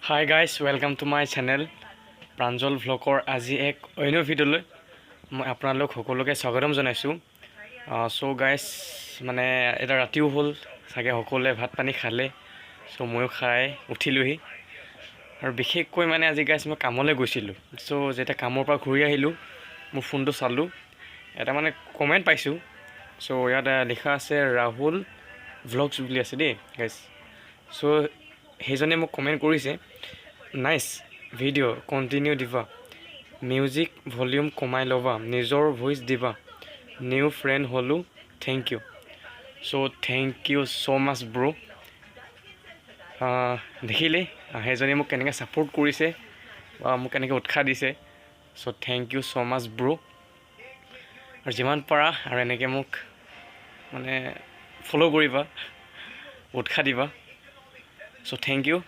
Hi guys, welcome to my channel Pranjal vlogor আজি এক অন্য ভিডিঅ'লৈ মই আপোনালোক সকলোকে স্বাগতম জনাইছো সো গাইস মানে এটা ৰাতিও হ'ল সাগে সকলোৱে ভাত পানী খালে সো ময়ো খাই উঠিলোহি আৰু বিশেষকৈ মানে আজি গাইস মই কামলৈ গৈছিলো সো যেটা কামৰ পৰা ঘূৰি আহিলো মোৰ ফোনটো চালো এটা মানে কমেন্ট পাইছো সো ইয়াত লিখা আছে ৰাহুল ভ্লগছ বুলি আছে দেই গাইস সো হেজনে মোক কমেন্ট কৰিছে নাইস ভিডিও কন্টিনিউ দিবা মিউজিক ভলিউম কমাই লবা নিজৰ ভয়েস দিবা নিউ ফ্ৰেন্ড হলো thank you so thank you so much bro দেখিলে হেজনে মোক কেনেকৈ সাপোৰ্ট কৰিছে বা মোক কেনেকৈ উৎসাহ দিছে so thank you so much bro আৰু যিমান পাৰা আৰু এনেকৈ মোক মানে ফলো কৰিবা উৎসাহ দিবা So thank you.